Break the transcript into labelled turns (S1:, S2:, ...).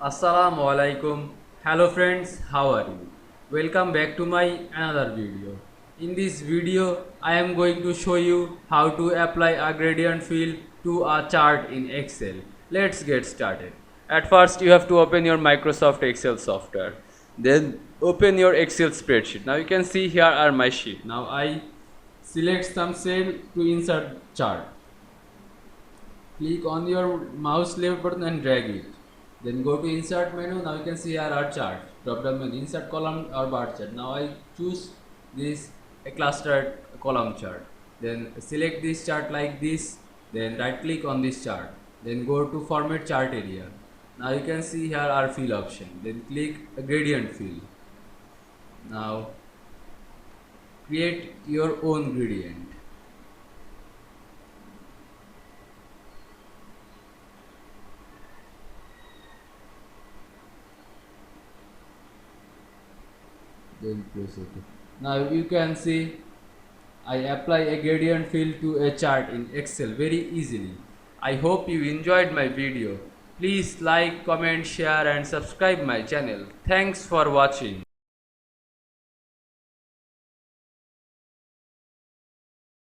S1: Assalamu Walaikum. Hello friends, how are you? Welcome back to my another video. In this video, I am going to show you how to apply a gradient fill to a chart in Excel. Let's get started. At first, you have to open your Microsoft Excel software. Then open your Excel spreadsheet. Now you can see here are my sheet. Now I select some cell to insert chart. Click on your mouse left button and drag it. Then go to insert menu. Now you can see here our chart. Drop down menu, insert column or bar chart. Now I choose this a clustered column chart. Then select this chart like this. Then right click on this chart. Then go to format chart area. Now you can see here our fill option. Then click a gradient fill. Now create your own gradient. Then press OK. Now you can see I apply a gradient fill to a chart in Excel very easily. I hope you enjoyed my video. Please like, comment, share and subscribe my channel. Thanks for watching.